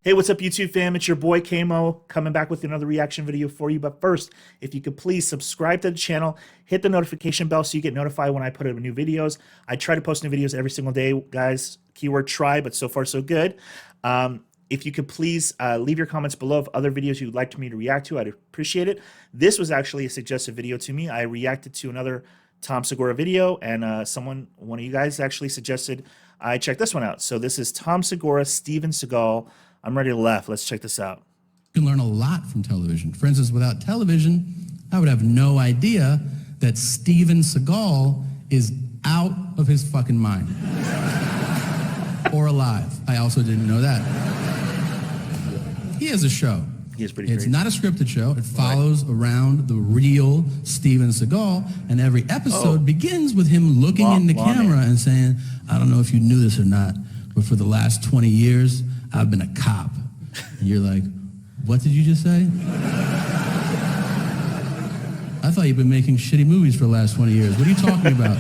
Hey, what's up, YouTube fam? It's your boy Kamo coming back with another reaction video for you. But first, if you could please subscribe to the channel, hit the notification bell so you get notified when I put up new videos. I try to post new videos every single day, guys. Keyword try, but so far so good. If you could please leave your comments below of other videos you'd like me to react to, I'd appreciate it. This was actually a suggested video to me. I reacted to another Tom Segura video, and one of you guys actually suggested I check this one out. So this is Tom Segura, Steven Seagal. I'm ready to laugh. Let's check this out. You can learn a lot from television. For instance, without television, I would have no idea that Steven Seagal is out of his fucking mind. Or alive. I also didn't know that. He has a show. He is pretty It's crazy. not a scripted show. It follows around the real Steven Seagal, and every episode begins with him looking in the camera and saying, I don't know if you knew this or not, but for the last 20 years, I've been a cop. And you're like, what did you just say? I thought you've been making shitty movies for the last 20 years. What are you talking about?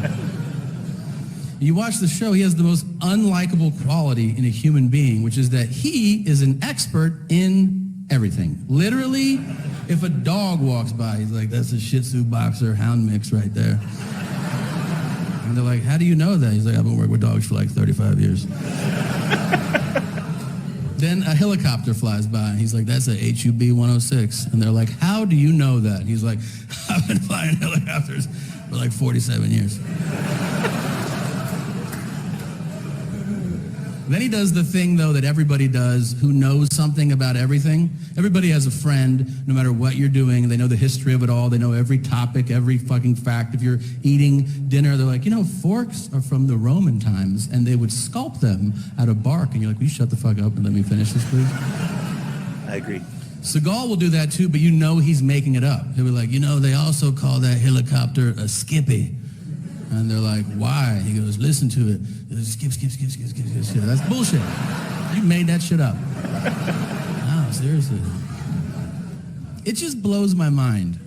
You watch the show, he has the most unlikable quality in a human being, which is that he is an expert in everything. Literally, if a dog walks by, he's like, that's a Shih Tzu boxer hound mix right there. And they're like, how do you know that? He's like, I've been working with dogs for like 35 years. Then a helicopter flies by, and he's like, that's a HUB 106. And they're like, how do you know that? He's like, I've been flying helicopters for like 47 years. Then he does the thing, though, that everybody does who knows something about everything. Everybody has a friend, no matter what you're doing. They know the history of it all. They know every topic, every fucking fact. If you're eating dinner, they're like, you know, forks are from the Roman times, and they would sculpt them out of bark. And you're like, will you shut the fuck up and let me finish this, please? I agree. Seagal will do that, too, but you know he's making it up. He'll be like, you know, they also call that helicopter a skippy. And they're like, why? He goes, listen to it. Skip, skip, skip, skip, skip, skip, skip. That's bullshit. You made that shit up. No, seriously. It just blows my mind.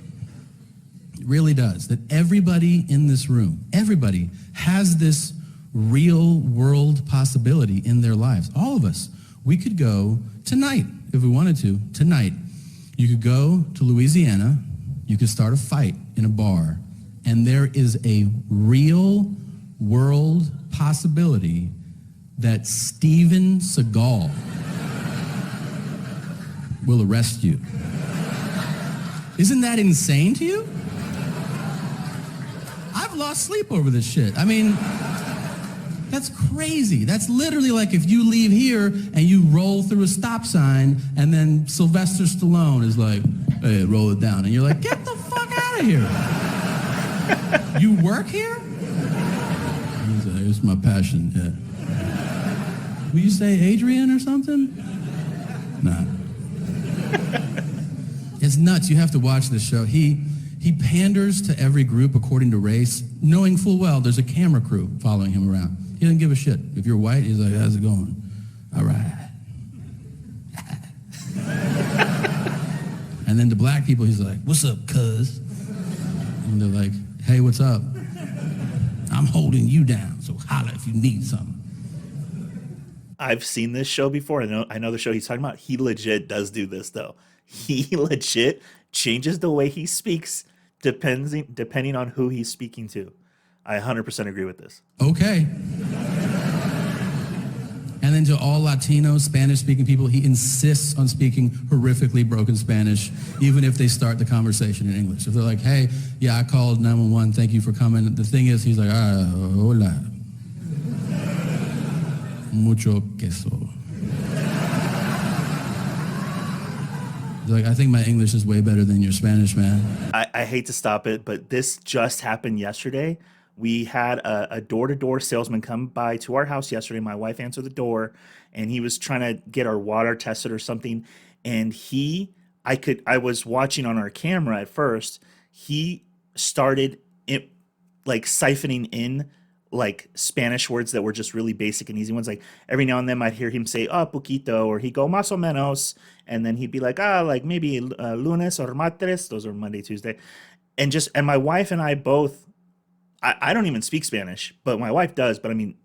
It really does. That everybody in this room, everybody has this real world possibility in their lives. All of us. We could go tonight, if we wanted to, tonight. You could go to Louisiana. You could start a fight in a bar. And there is a real world possibility that Steven Seagal will arrest you. Isn't that insane to you? I've lost sleep over this shit. I mean, that's crazy. That's literally like if you leave here and you roll through a stop sign and then Sylvester Stallone is like, hey, roll it down. And you're like, get the fuck out of here. You work here? He's like, it's my passion, yeah. Will you say Adrian or something? Nah. It's nuts. You have to watch this show. He panders to every group according to race, knowing full well there's a camera crew following him around. He doesn't give a shit. If you're white, he's like, how's it going? All right. And then to black people, he's like, what's up, cuz? And they're like, hey, what's up? I'm holding you down, so holla if you need something. I've seen this show before. I know the show he's talking about. He legit does do this, though. He legit changes the way he speaks depending on who he's speaking to. I 100% agree with this. Okay. And then to all Latino, Spanish-speaking people, he insists on speaking horrifically broken Spanish, even if they start the conversation in English. If they're like, hey, yeah, I called 911, thank you for coming. The thing is, he's like, hola. Mucho queso. He's like, I think my English is way better than your Spanish, man. I hate to stop it, but this just happened yesterday. We had a door-to-door salesman come by to our house yesterday. My wife answered the door, and he was trying to get our water tested or something. And I was watching on our camera at first. He started like siphoning in like Spanish words that were just really basic and easy ones. Like every now and then I'd hear him say, poquito, or he'd go más o menos. And then he'd be like, like maybe lunes or martes. Those are Monday, Tuesday. And my wife and I both, I don't even speak Spanish, but my wife does. But I mean,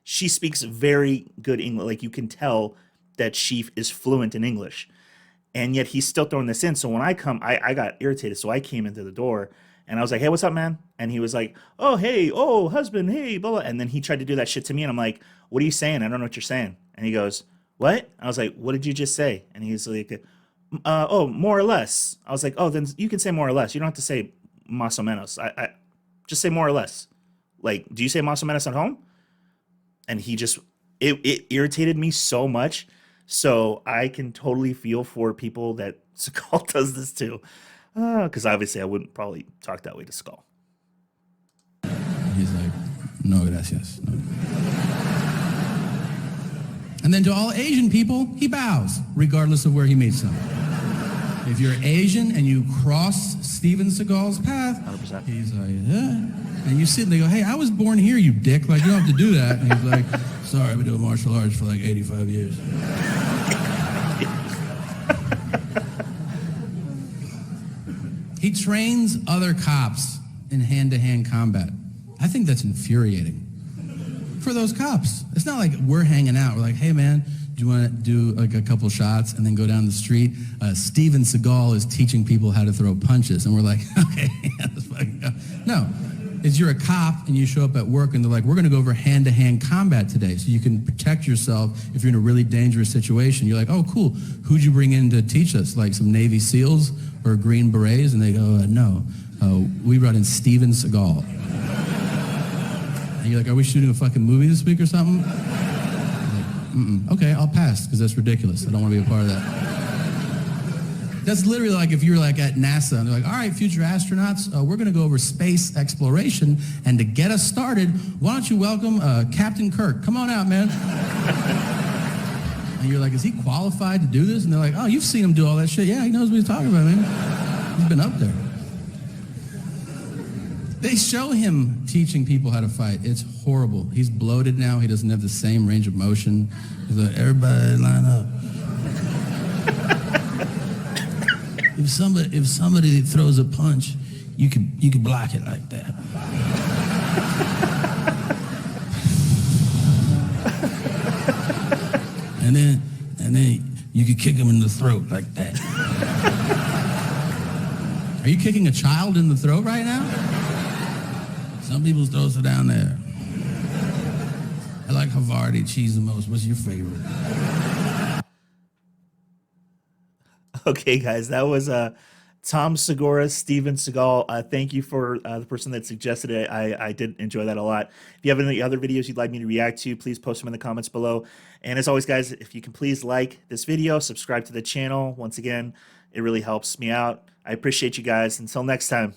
she speaks very good English. Like you can tell that Sheaf is fluent in English, and yet he's still throwing this in. So when I come, I got irritated. So I came into the door and I was like, "Hey, what's up, man?" And he was like, "Oh, hey, oh, husband, hey, blah, blah." And then he tried to do that shit to me, and I'm like, "What are you saying? I don't know what you're saying." And he goes, "What?" I was like, "What did you just say?" And he's like, "Oh, more or less." I was like, "Oh, then you can say more or less. You don't have to say más o menos. I just say more or less. Like, do you say más o menos at home?" And he just it irritated me so much. So I can totally feel for people that Seagal does this to, because obviously I wouldn't probably talk that way to Skull. He's like, no, gracias. No. And then to all Asian people, he bows, regardless of where he meets them. If you're Asian and you cross Steven Seagal's path, 100%. he's like, yeah. And you sit and they go, hey, I was born here, you dick. Like, you don't have to do that. And he's like, sorry, I've been doing martial arts for like 85 years. He trains other cops in hand-to-hand combat. I think that's infuriating for those cops. It's not like we're hanging out. We're like, hey, man, do you want to do like a couple shots and then go down the street? Steven Seagal is teaching people how to throw punches. And we're like, okay, yeah, let's fucking go. No, it's you're a cop and you show up at work and they're like, we're going to go over hand-to-hand combat today so you can protect yourself if you're in a really dangerous situation. You're like, oh, cool. Who'd you bring in to teach us? Like some Navy SEALs or Green Berets? And they go, no, we brought in Steven Seagal. And you're like, are we shooting a fucking movie this week or something? Like, okay, I'll pass because that's ridiculous. I don't want to be a part of that. That's literally like if you're like at NASA and they're like, all right, future astronauts, we're going to go over space exploration. And to get us started, why don't you welcome Captain Kirk? Come on out, man. And you're like, is he qualified to do this? And they're like, oh, you've seen him do all that shit. Yeah, he knows what he's talking about, man. He's been up there. They show him teaching people how to fight. It's horrible. He's bloated now. He doesn't have the same range of motion. He's like, everybody line up. If somebody throws a punch, you can block it like that. and then you can kick him in the throat like that. Are you kicking a child in the throat right now? Some people's throats are down there. I like Havarti cheese the most. What's your favorite? Okay, guys, that was Tom Segura, Steven Seagal. Thank you for the person that suggested it. I did enjoy that a lot. If you have any other videos you'd like me to react to, please post them in the comments below. And as always, guys, if you can please like this video, subscribe to the channel. Once again, it really helps me out. I appreciate you guys. Until next time.